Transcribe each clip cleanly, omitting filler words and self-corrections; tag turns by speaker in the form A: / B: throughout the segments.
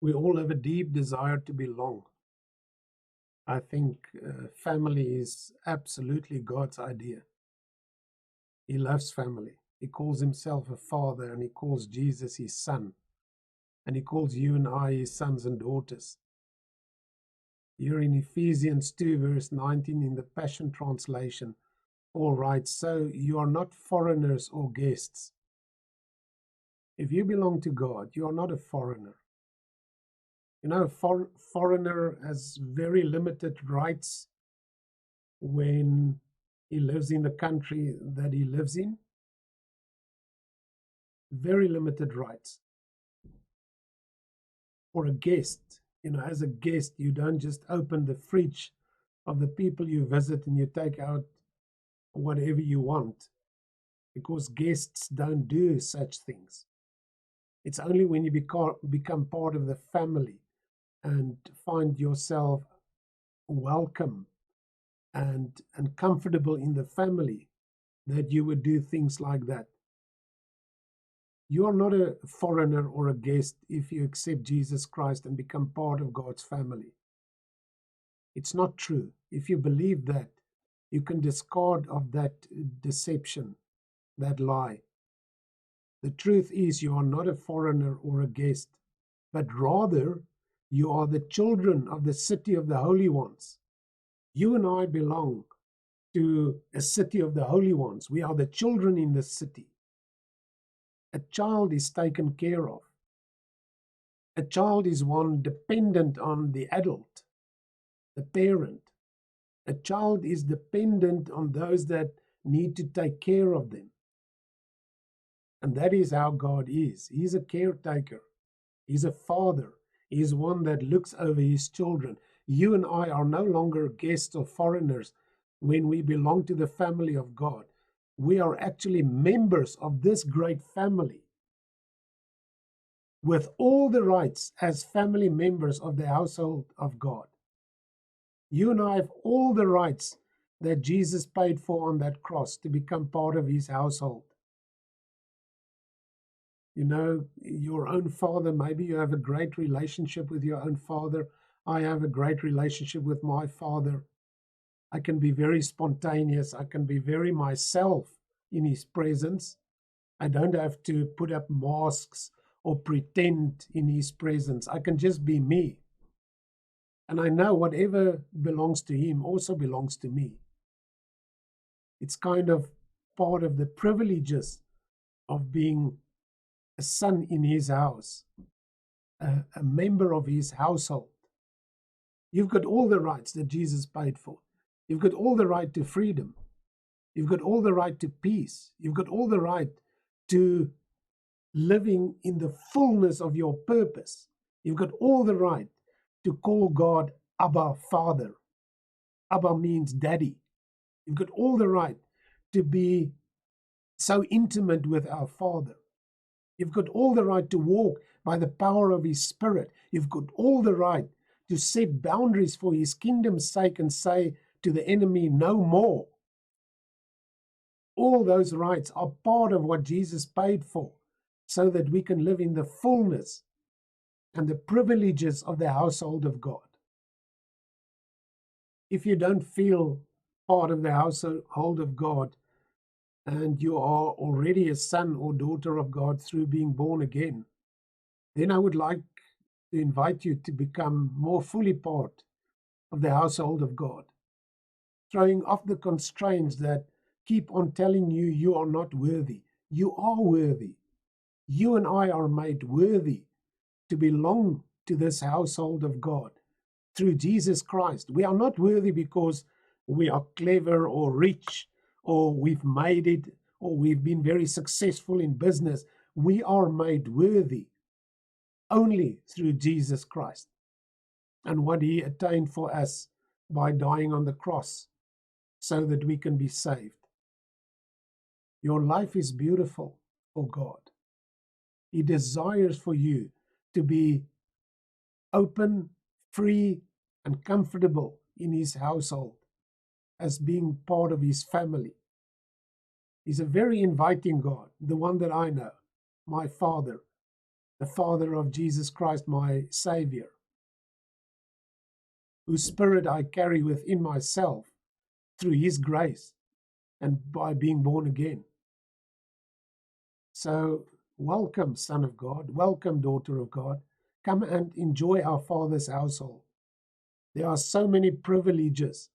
A: We all have a deep desire to belong. I think family is absolutely God's idea. He loves family. He calls himself a father, and he calls Jesus his son. And he calls you and I his sons and daughters. Here in Ephesians 2, verse 19, in the Passion Translation, Paul writes, "So you are not foreigners or guests." If you belong to God, you are not a foreigner. You know, a foreigner has very limited rights when he lives in the country that he lives in. Very limited rights. Or a guest, as a guest, you don't just open the fridge of the people you visit and you take out whatever you want, because guests don't do such things. It's only when you become part of the family and find yourself welcome and comfortable in the family that you would do things like that. You are not a foreigner or a guest if you accept Jesus Christ and become part of God's family. It's not true. If you believe that, you can discard of that deception, that lie. The truth is, you are not a foreigner or a guest, but rather you are the children of the city of the holy ones. You and I belong to a city of the holy ones. We are the children in the city. A child is taken care of. A child is one dependent on the adult, the parent. A child is dependent on those that need to take care of them. And that is how God is. He's a caretaker. He's a father. He's one that looks over his children. You and I are no longer guests or foreigners when we belong to the family of God. We are actually members of this great family, with all the rights as family members of the household of God. You and I have all the rights that Jesus paid for on that cross to become part of his household. Your own father, maybe you have a great relationship with your own father. I have a great relationship with my father. I can be very spontaneous. I can be very myself in his presence. I don't have to put up masks or pretend in his presence. I can just be me. And I know whatever belongs to him also belongs to me. It's kind of part of the privileges of being a son in his house, a member of his household. You've got all the rights that Jesus paid for. You've got all the right to freedom. You've got all the right to peace. You've got all the right to living in the fullness of your purpose. You've got all the right to call God Abba, Father. Abba means daddy. You've got all the right to be so intimate with our Father. You've got all the right to walk by the power of his Spirit. You've got all the right to set boundaries for his kingdom's sake and say to the enemy, no more. All those rights are part of what Jesus paid for, so that we can live in the fullness and the privileges of the household of God. If you don't feel part of the household of God, and you are already a son or daughter of God through being born again, then I would like to invite you to become more fully part of the household of God, throwing off the constraints that keep on telling you you are not worthy. You are worthy. You and I are made worthy to belong to this household of God through Jesus Christ. We are not worthy because we are clever or rich or we've made it or we've been very successful in business. We are made worthy only through Jesus Christ and what he attained for us by dying on the cross so that we can be saved. Your life is beautiful for God. He desires for you to be open, free, and comfortable in his household as being part of his family. He's a very inviting God, the one that I know, my Father. the Father of Jesus Christ, my Savior, whose spirit I carry within myself through his grace and by being born again. So, welcome, Son of God. Welcome, daughter of God. Come and enjoy our Father's household. There are so many privileges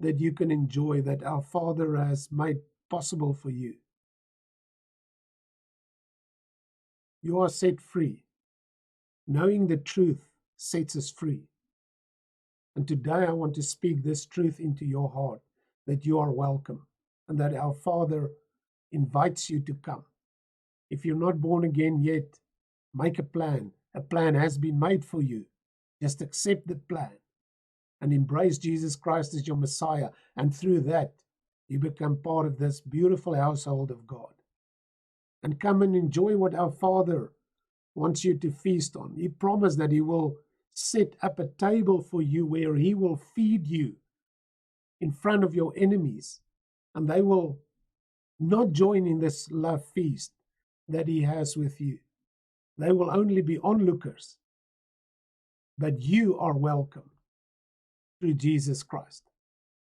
A: that you can enjoy that our Father has made possible for you. You are set free. Knowing the truth sets us free. And today I want to speak this truth into your heart, that you are welcome and that our Father invites you to come. If you're not born again yet, make a plan. A plan has been made for you. Just accept the plan and embrace Jesus Christ as your Messiah. And through that, you become part of this beautiful household of God. And come and enjoy what our Father wants you to feast on. He promised that he will set up a table for you where he will feed you in front of your enemies, and they will not join in this love feast that he has with you. They will only be onlookers, but you are welcome through Jesus Christ.